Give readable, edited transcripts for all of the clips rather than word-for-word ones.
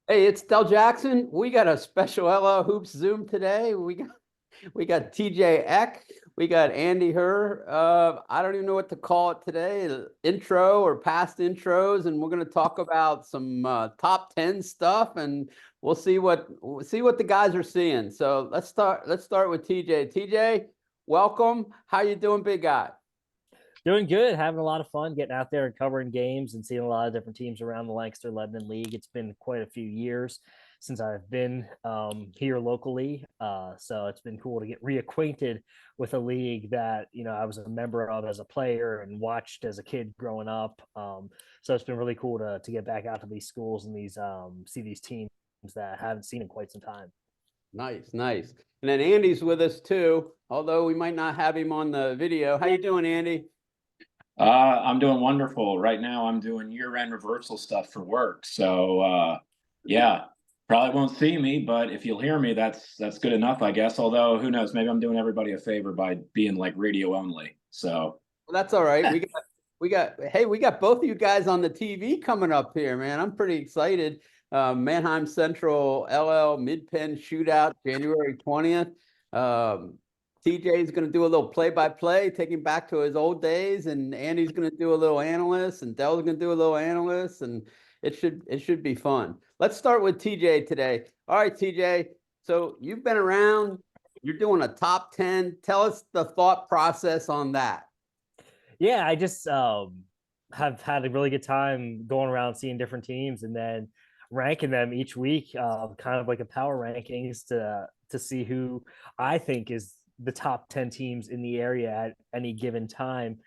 Hey, it's Dell Jackson. We got a special LL Hoops Zoom today. We got TJ Eck. We got Andy Herr. I don't even know what to call it today, intro or past intros, and we're going to talk about some top 10 stuff, and we'll see what the guys are seeing. So let's start with TJ. TJ, welcome. How you doing, big guy? Doing good, having a lot of fun getting out there and covering games and seeing a lot of different teams around the Lancaster Lebanon League. It's been quite a few years since I've been here locally. So it's been cool to get reacquainted with a league that, I was a member of as a player and watched as a kid growing up. So it's been really cool to get back out to these schools and see these teams that I haven't seen in quite some time. Nice, nice. And then Andy's with us too, although we might not have him on the video. How you doing, Andy? I'm doing wonderful. Right now, I'm doing year-end reversal stuff for work. Yeah, probably won't see me, but if you'll hear me, that's good enough, I guess. Although, who knows? Maybe I'm doing everybody a favor by being like radio only. Well, that's all right. We got both of you guys on the TV coming up here, man. I'm pretty excited. Manheim Central LL Mid-Penn Shootout, January 20th. TJ is going to do a little play-by-play, taking back to his old days, and Andy's going to do a little analyst, and Dell's going to do a little analyst, and it should be fun. Let's start with TJ today. All right, TJ. So you've been around. You're doing a top 10. Tell us the thought process on that. Yeah, I just have had a really good time going around seeing different teams and then ranking them each week, kind of like a power rankings to see who I think is the top 10 teams in the area at any given time.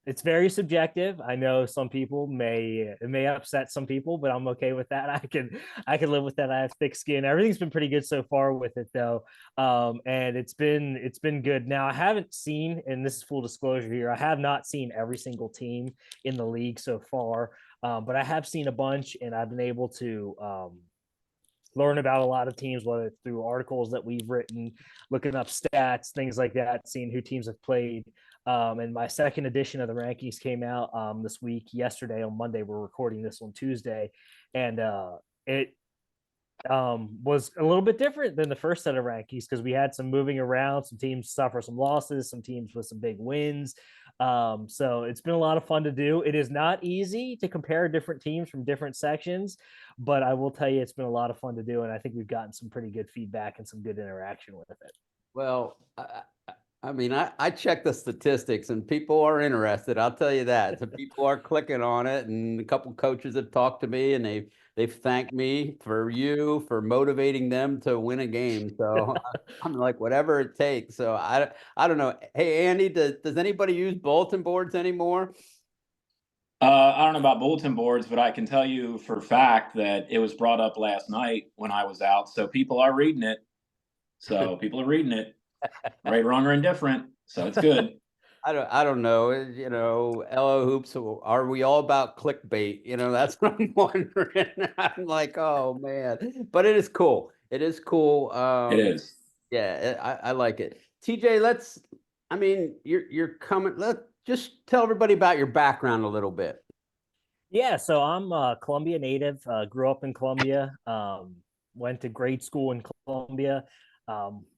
It's very subjective. I know some people it may upset some people, but I'm okay with that. I can live with that. I have thick skin. Everything's been pretty good so far with it though. And it's been good. Now I haven't seen, and this is full disclosure here, I have not seen every single team in the league so far, but I have seen a bunch, and I've been able to learn about a lot of teams, whether it's through articles that we've written, looking up stats, things like that, seeing who teams have played. And my second edition of the rankings came out this week, yesterday on Monday. We're recording this on Tuesday, and it was a little bit different than the first set of rankings because we had some moving around, some teams suffer some losses, some teams with some big wins. So it's been a lot of fun to do. It is not easy to compare different teams from different sections, but I will tell you it's been a lot of fun to do, and I think we've gotten some pretty good feedback and some good interaction with it. Well, I mean, I check the statistics and people are interested. I'll tell you that. So people are clicking on it, and a couple coaches have talked to me and they've thanked me for motivating them to win a game. So I'm like, whatever it takes. So I don't know. Hey, Andy, does anybody use bulletin boards anymore? I don't know about bulletin boards, but I can tell you for a fact that it was brought up last night when I was out. So people are reading it. So people are reading it, right, wrong, or indifferent. So it's good. I don't know. LO hoops. Are we all about clickbait? That's what I'm wondering. I'm like, oh man, but it is cool. It is cool. It is. Yeah, I like it. TJ, I mean, you're coming. Let just tell everybody about your background a little bit. Yeah, so I'm a Columbia native. Grew up in Columbia. Went to grade school in Columbia.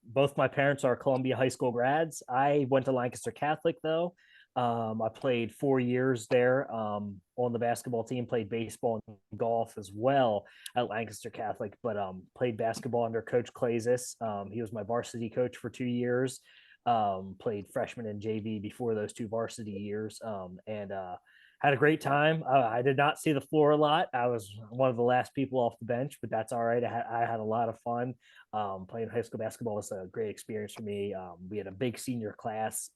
Both my parents are Columbia high school grads. I went to Lancaster Catholic though. I played 4 years there on the basketball team. Played baseball and golf as well at Lancaster Catholic, but played basketball under Coach Clazis. He was my varsity coach for 2 years. Played freshman and JV before those two varsity years, and had a great time. I did not see the floor a lot. I was one of the last people off the bench, but that's all right. I had a lot of fun. Playing high school basketball was a great experience for me. We had a big senior class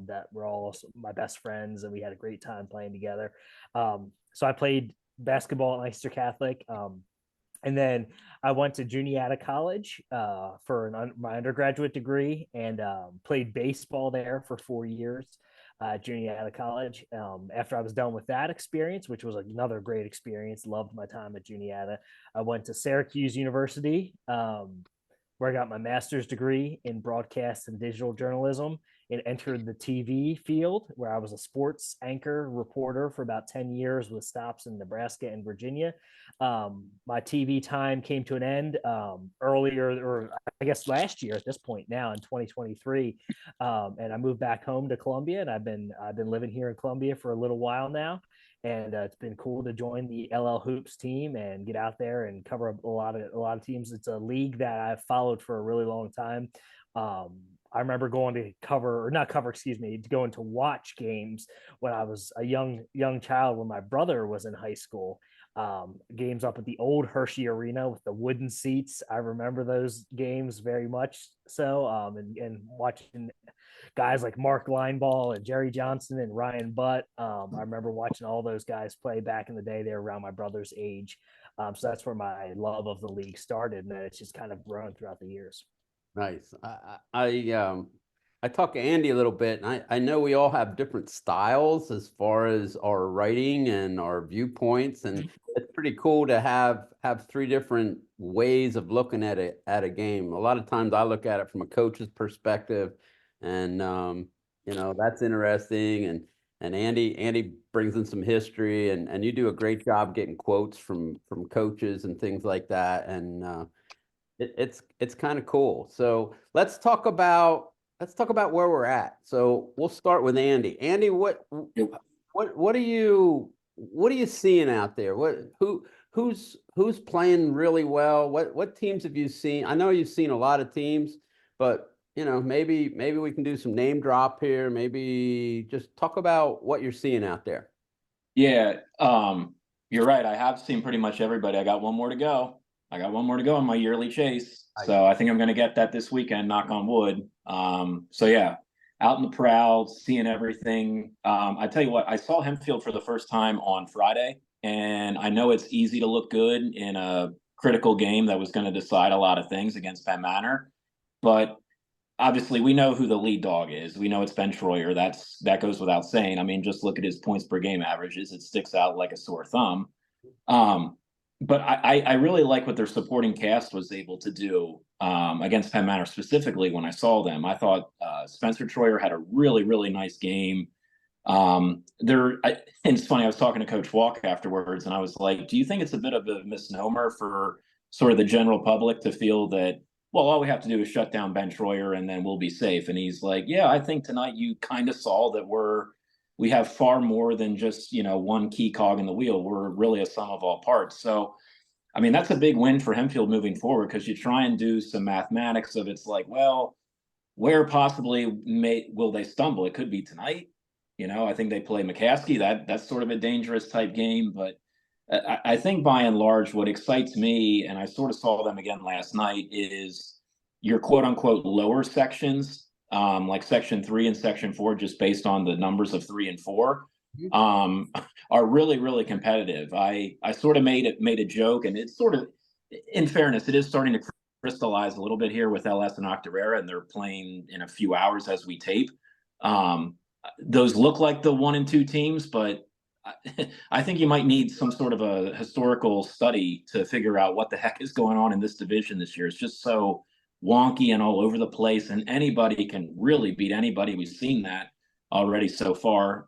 that were all my best friends, and we had a great time playing together. So I played basketball at Lancaster Catholic. And then I went to Juniata College for my undergraduate degree and played baseball there for 4 years. Juniata College. After I was done with that experience, which was another great experience, loved my time at Juniata, I went to Syracuse University, where I got my master's degree in broadcast and digital journalism and entered the TV field, where I was a sports anchor reporter for about 10 years with stops in Nebraska and Virginia. My TV time came to an end earlier, or I guess last year at this point now in 2023, and I moved back home to Columbia, and I've been living here in Columbia for a little while now, and it's been cool to join the LL Hoops team and get out there and cover a lot of teams. It's a league that I've followed for a really long time. I remember going to cover, or not cover, excuse me, going to watch games when I was a young child, when my brother was in high school. Games up at the old Hershey Arena with the wooden seats. I remember those games very much so, and watching guys like Mark Lineball and Jerry Johnson and Ryan Butt. I remember watching all those guys play back in the day. They were around my brother's age. So that's where my love of the league started, and then it's just kind of grown throughout the years. Nice. I talked to Andy a little bit, and I know we all have different styles as far as our writing and our viewpoints, and it's pretty cool to have three different ways of looking at a game. A lot of times I look at it from a coach's perspective, and that's interesting. And Andy brings in some history, and you do a great job getting quotes from coaches and things like that, and it's kind of cool. So let's talk about where we're at. So we'll start with Andy. Andy, what are you seeing out there? Who's playing really well? What teams have you seen? I know you've seen a lot of teams, but maybe we can do some name drop here. Maybe just talk about what you're seeing out there. Yeah, you're right. I have seen pretty much everybody. I got one more to go on my yearly chase. So I think I'm going to get that this weekend, knock on wood. So yeah, out in the prowl, seeing everything. I tell you what, I saw Hempfield for the first time on Friday, and I know it's easy to look good in a critical game that was going to decide a lot of things against Penn Manor. But obviously we know who the lead dog is. We know it's Ben Troyer. That goes without saying. I mean, just look at his points per game averages. It sticks out like a sore thumb. But I really like what their supporting cast was able to do against Penn Manor, specifically when I saw them. I thought Spencer Troyer had a really, really nice game. And it's funny, I was talking to Coach Walk afterwards, and I was like, do you think it's a bit of a misnomer for sort of the general public to feel that, well, all we have to do is shut down Ben Troyer and then we'll be safe? And he's like, yeah, I think tonight you kind of saw that we have far more than just, one key cog in the wheel. We're really a sum of all parts. So, I mean, that's a big win for Hempfield moving forward, because you try and do some mathematics of, it's like, well, where possibly will they stumble? It could be tonight. I think they play McCaskey. That's sort of a dangerous type game. But I think by and large, what excites me, and I sort of saw them again last night, is your quote unquote lower sections. Like section 3 and section 4, just based on the numbers of 3 and 4, are really, really competitive. I sort of made a joke, and it's sort of, in fairness, it is starting to crystallize a little bit here with LS and Octorara, and they're playing in a few hours as we tape. Those look like the 1 and 2 teams, but I think you might need some sort of a historical study to figure out what the heck is going on in this division this year. It's just so wonky and all over the place, and anybody can really beat anybody. We've seen that already so far.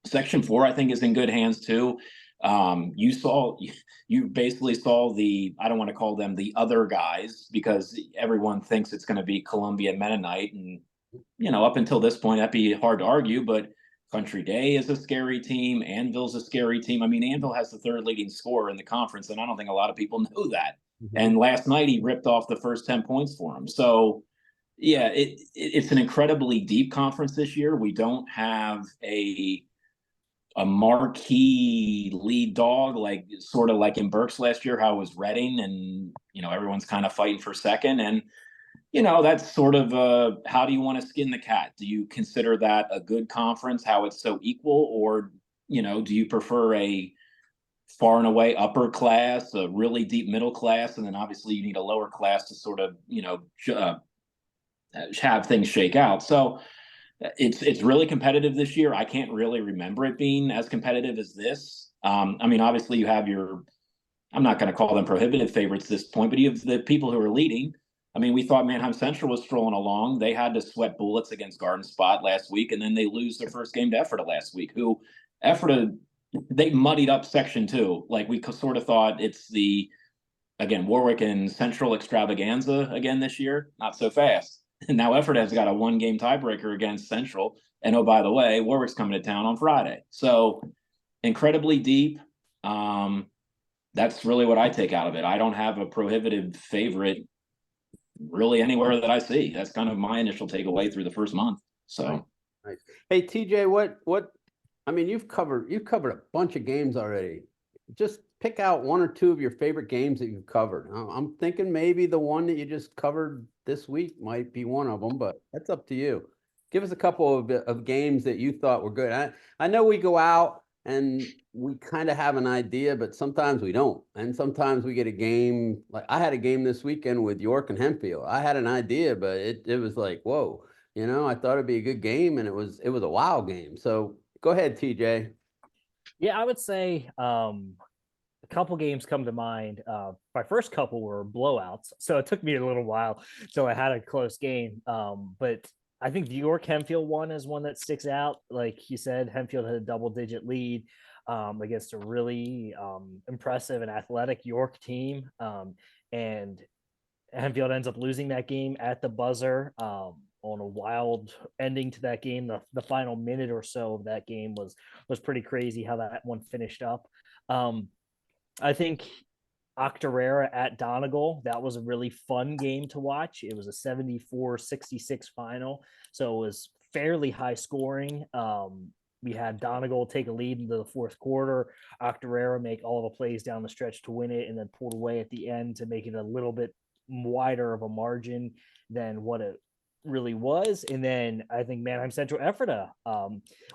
Section 4, I think, is in good hands too. You basically saw I don't want to call them the other guys, because everyone thinks it's going to be Columbia Mennonite, and up until this point that'd be hard to argue, but Country Day is a scary team. Anvil's a scary team. I mean, Anvil has the 3rd leading scorer in the conference, and I don't think a lot of people know that. Mm-hmm. And last night he ripped off the first 10 points for him. So, yeah, it's an incredibly deep conference this year. We don't have a marquee lead dog, like sort of like in Berks last year, how it was Reading, and everyone's kind of fighting for second. And that's sort of how do you want to skin the cat? Do you consider that a good conference, how it's so equal, or do you prefer a far and away upper class, a really deep middle class, and then obviously you need a lower class to sort of have things shake out? So it's really competitive this year. I can't really remember it being as competitive as this. I mean, obviously you have I'm not going to call them prohibitive favorites at this point, but you have the people who are leading. I mean, we thought Mannheim Central was strolling along. They had to sweat bullets against Garden Spot last week, and then they lose their first game to Ephrata last week, who Ephrata, they muddied up Section 2. Like, we sort of thought it's the, again, Warwick and Central extravaganza again this year. Not so fast. And now Ephrata has got a 1-game tiebreaker against Central. And oh, by the way, Warwick's coming to town on Friday. So incredibly deep. That's really what I take out of it. I don't have a prohibitive favorite really anywhere that I see. That's kind of my initial takeaway through the first month. So, Right. Hey, TJ, what? I mean, you've covered a bunch of games already. Just pick out one or two of your favorite games that you've covered. I'm thinking maybe the one that you just covered this week might be one of them, but that's up to you. Give us a couple of games that you thought were good. I know we go out and we kind of have an idea, but sometimes we don't. And sometimes we get a game, like I had a game this weekend with York and Hempfield. I had an idea, but it was like, whoa, I thought it'd be a good game, and it was a wow game. So go ahead, TJ. Yeah, I would say a couple games come to mind. My first couple were blowouts, so it took me a little while till I had a close game. But I think the York Hempfield one is one that sticks out. Like you said, Hempfield had a double-digit lead against a really impressive and athletic York team, and Hempfield ends up losing that game at the buzzer. On a wild ending to that game. The final minute or so of that game was pretty crazy how that one finished up. I think Octorara at Donegal, that was a really fun game to watch. It was a 74-66 final, so it was fairly high scoring. We had Donegal take a lead into the fourth quarter, Octorara make all the plays down the stretch to win it, and then pulled away at the end to make it a little bit wider of a margin than what it really was. And then I think Mannheim Central Ephrata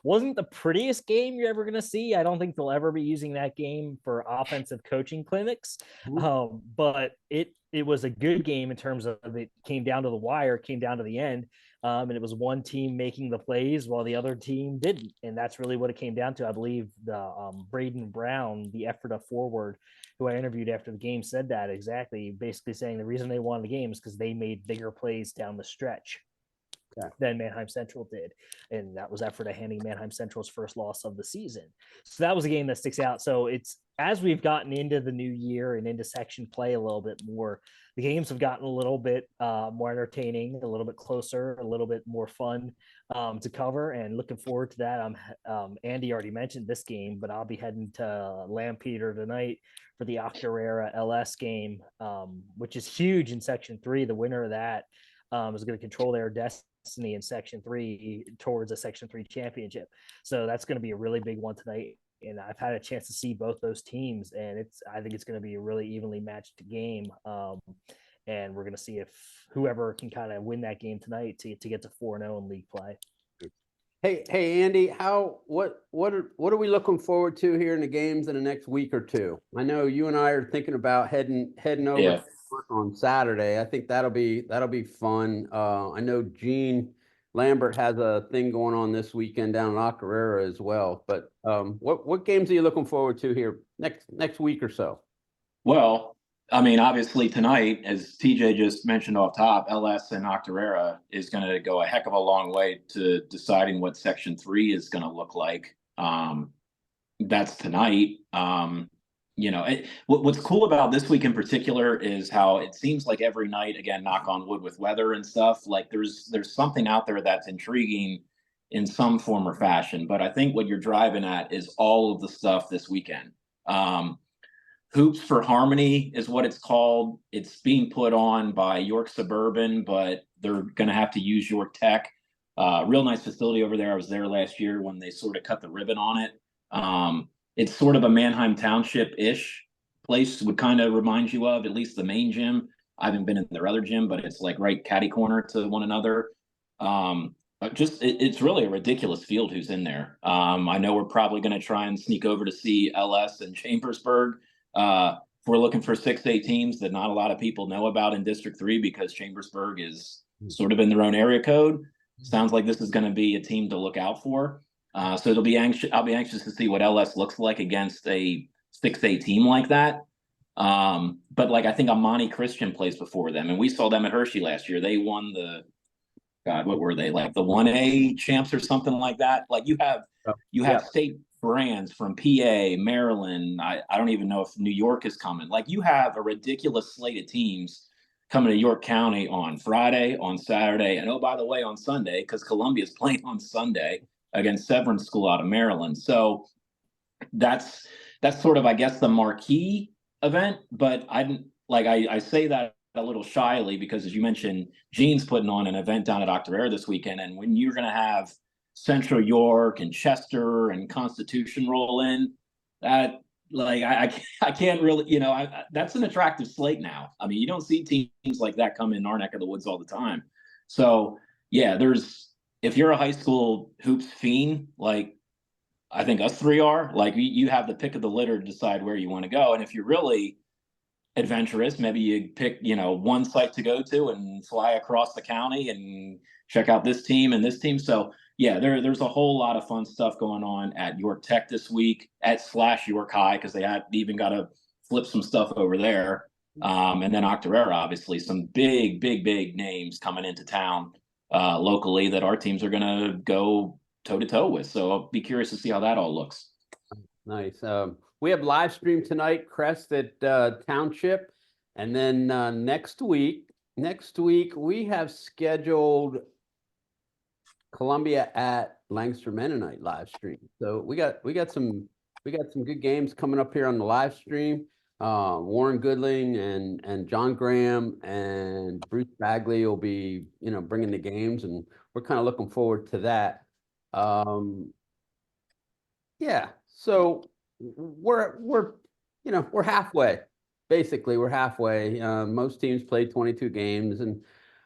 wasn't the prettiest game you're ever going to see. I don't think they'll ever be using that game for offensive coaching clinics, but it was a good game in terms of it came down to the wire, came down to the end, and it was one team making the plays while the other team didn't, and that's really what it came down to. I believe the Braden Brown, the Ephrata forward, who I interviewed after the game, said that exactly, basically saying the reason they won the game is because they made bigger plays down the stretch than Mannheim Central did. And that was Ephrata handing Mannheim Central's first loss of the season. So that was a game that sticks out. So it's, as we've gotten into the new year and into section play a little bit more, the games have gotten a little bit more entertaining, a little bit closer, a little bit more fun to cover, and looking forward to that. Andy already mentioned this game, but I'll be heading to Lampeter tonight for the Octorara LS game, which is huge in Section 3. The winner of that is going to control their destiny in Section 3 towards a Section 3 championship. So that's going to be a really big one tonight. And I've had a chance to see both those teams, and I think it's going to be a really evenly matched game. And we're going to see if whoever can kind of win that game tonight to get to 4-0 in league play. Hey, Andy, what are we looking forward to here in the games in the next week or two? I know you and I are thinking about heading over to work on Saturday. I think that'll be fun. I know Gene Lambert has a thing going on this weekend down in Octorara as well. But what games are you looking forward to here next week or so? Well, I mean, obviously tonight, as TJ just mentioned off top, LS and Octorara is going to go a heck of a long way to deciding what Section 3 is going to look like. That's tonight. What's cool about this week in particular is how it seems like every night, again, knock on wood with weather and stuff, like there's something out there that's intriguing in some form or fashion. But I think what you're driving at is all of the stuff this weekend. Hoops for Harmony is what it's called. It's being put on by York Suburban, but they're going to have to use York Tech. Real nice facility over there. I was there last year when they sort of cut the ribbon on it. It's sort of a Mannheim Township-ish place, would kind of remind you of, at least the main gym. I haven't been in their other gym, but it's like right catty corner to one another. It's really a ridiculous field who's in there. I know we're probably going to try and sneak over to see LS and Chambersburg. If we're looking for 6A teams that not a lot of people know about in District 3 because Chambersburg is sort of in their own area code. Sounds like this is going to be a team to look out for. So I'll be anxious to see what LS looks like against a 6A team like that. But like I think Amani Christian plays before them, and we saw them at Hershey last year. They won the God, what were they, like the 1A champs or something like that? Like you have Yeah. state brands from PA, Maryland. I don't even know if New York is coming. Like you have a ridiculous slate of teams coming to York County on Friday, on Saturday, and oh, by the way, on Sunday, because Columbia's playing on Sunday against Severance School out of Maryland. So that's sort of, I guess, the marquee event. But I say that a little shyly because, as you mentioned, Gene's putting on an event down at Octorara this weekend, and when you're going to have Central York and Chester and Constitution roll in, that I can't really, that's an attractive slate now. I mean, you don't see teams like that come in our neck of the woods all the time. So yeah, if you're a high school hoops fiend, like I think us three are, like you have the pick of the litter to decide where you want to go. And if you're really adventurous, maybe you pick, one site to go to and fly across the county and check out this team and this team. So yeah, there's a whole lot of fun stuff going on at York Tech this week at / York High, because they had even got to flip some stuff over there. And then Octorara, obviously, some big names coming into town locally that our teams are going to go toe to toe with. So I'll be curious to see how that all looks. Nice. We have live stream tonight, Crest at Township, and then next week we have scheduled Columbia at Lancaster Mennonite live stream. So we got some good games coming up here on the live stream. Warren Goodling and John Graham and Bruce Bagley will be bringing the games, and we're kind of looking forward to that. Yeah, so we're halfway. Basically, we're halfway. Most teams play 22 games, and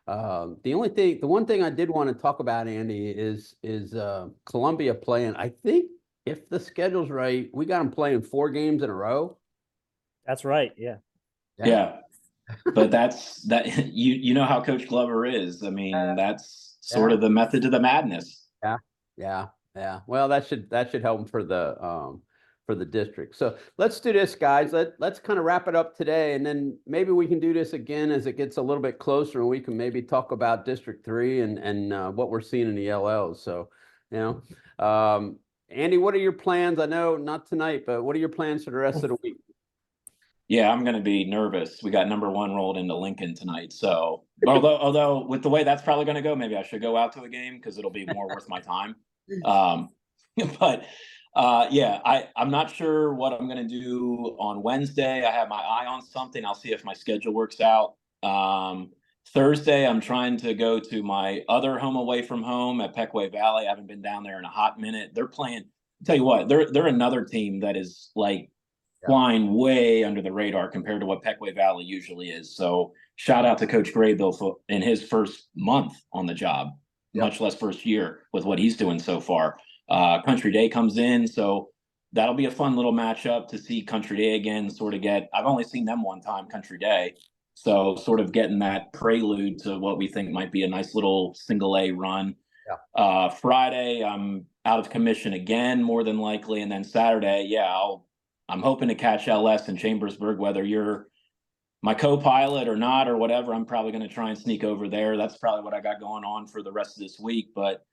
the one thing I did want to talk about, Andy, is Columbia playing. I think if the schedule's right, we got them playing 4 games in a row. That's right. Yeah. Yeah. But that's you know how Coach Glover is. I mean, that's sort of the method to the madness. Yeah. Well, that should help them for the district. So let's do this, guys. Let's kind of wrap it up today, and then maybe we can do this again as it gets a little bit closer, and we can maybe talk about District 3 and what we're seeing in the LLs. So, Andy, what are your plans? I know not tonight, but what are your plans for the rest of the week? Yeah, I'm going to be nervous. We got number 1 rolled into Lincoln tonight. So although with the way that's probably going to go, maybe I should go out to a game because it'll be more worth my time. But I'm not sure what I'm going to do on Wednesday. I have my eye on something. I'll see if my schedule works out. Thursday, I'm trying to go to my other home away from home at Peckway Valley. I haven't been down there in a hot minute. They're playing. I'll tell you what, they're another team that is like flying way under the radar compared to what Peckway Valley usually is. So shout out to Coach Graybill in his first month on the job, much less first year with what he's doing so far. Country Day comes in, so that'll be a fun little matchup to see Country Day again. I've only seen them one time, Country Day, so sort of getting that prelude to what we think might be a nice little single A run. Friday, I'm out of commission again, more than likely, and then Saturday, I'm hoping to catch LS in Chambersburg, whether you're my co-pilot or not or whatever. I'm probably going to try and sneak over there. That's probably what I got going on for the rest of this week. But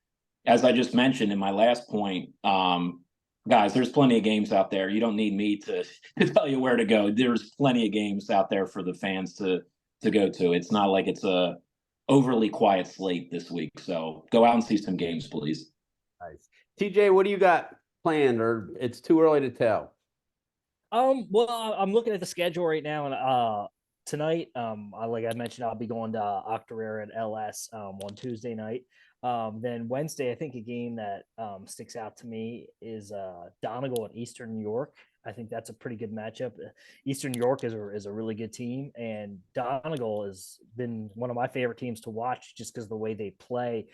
as I just mentioned in my last point, guys, there's plenty of games out there. You don't need me to tell you where to go. There's plenty of games out there for the fans to go to. It's not like it's a overly quiet slate this week. So go out and see some games, please. Nice. TJ, what do you got planned, or it's too early to tell? Well, I'm looking at the schedule right now, and tonight, like I mentioned, I'll be going to Octorara and LS on Tuesday night. Then Wednesday, I think a game that sticks out to me is Donegal and Eastern York. I think that's a pretty good matchup. Eastern York is a really good team, and Donegal has been one of my favorite teams to watch just because of the way they play.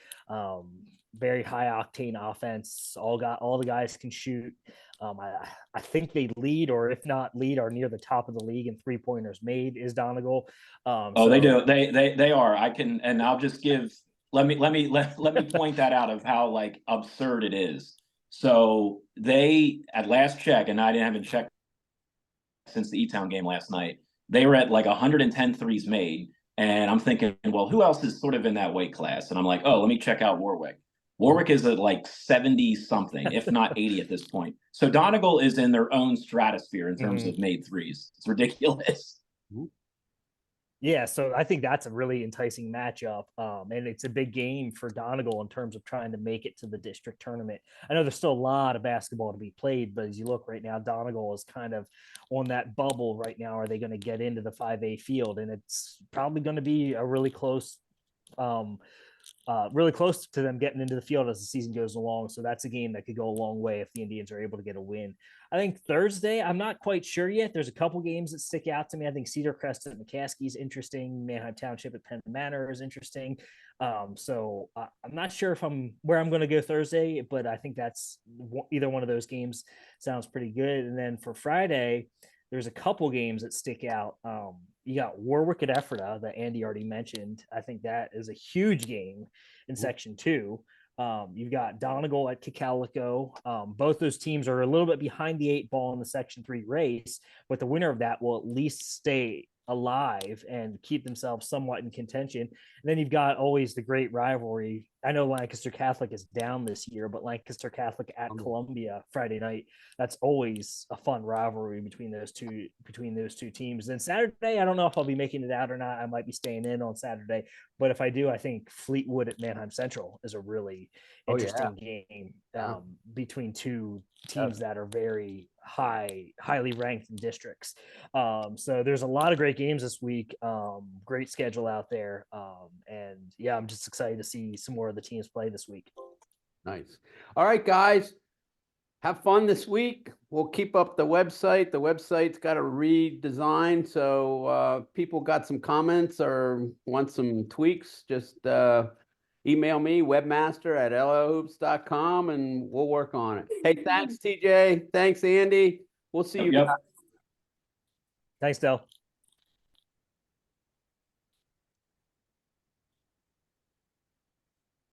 Very high octane offense. All the guys can shoot. I think they lead, or if not lead, are near the top of the league in 3-pointers made. Is Donegal? They do. They are. I'll just give. Let me point that out of how like absurd it is. So they, at last check, and I haven't checked since the E-Town game last night. They were at like 110 threes made. And I'm thinking, well, who else is sort of in that weight class? And I'm like, oh, let me check out Warwick. Warwick is at like 70 something, if not 80 at this point. So Donegal is in their own stratosphere in terms of made threes. It's ridiculous. Yeah, so I think that's a really enticing matchup. And it's a big game for Donegal in terms of trying to make it to the district tournament. I know there's still a lot of basketball to be played, but as you look right now, Donegal is kind of on that bubble right now. Are they going to get into the 5A field? And it's probably going to be a really close to them getting into the field as the season goes along. So that's a game that could go a long way if the Indians are able to get a win. I think Thursday, I'm not quite sure yet. There's a couple games that stick out to me. I think Cedar Crest at McCaskey is interesting. Manheim Township at Penn Manor is interesting. So I'm not sure where I'm going to go Thursday, but I think that's either one of those games sounds pretty good. And then for Friday, there's a couple games that stick out. You got Warwick at Ephrata that Andy already mentioned. I think that is a huge game in Section 2. You've got Donegal at Cocalico. Both those teams are a little bit behind the 8 ball in the Section 3 race, but the winner of that will at least stay alive and keep themselves somewhat in contention. And then you've got always the great rivalry. I know Lancaster Catholic is down this year, but Lancaster Catholic at Columbia Friday night, that's always a fun rivalry between those two teams. Then Saturday, I don't know if I'll be making it out or not. I might be staying in on Saturday, but if I do, I think Fleetwood at Manheim Central is a really interesting game between two teams that are very highly ranked in districts. So there's a lot of great games this week. Great schedule out there. And yeah, I'm just excited to see some more of the teams play this week. Nice. All right, guys. Have fun this week. We'll keep up the website. The website's got a redesign. So people got some comments or want some tweaks, just email me, webmaster@lohoops.com, and we'll work on it. Hey, thanks, TJ. Thanks, Andy. We'll see you guys. Thanks, Dell.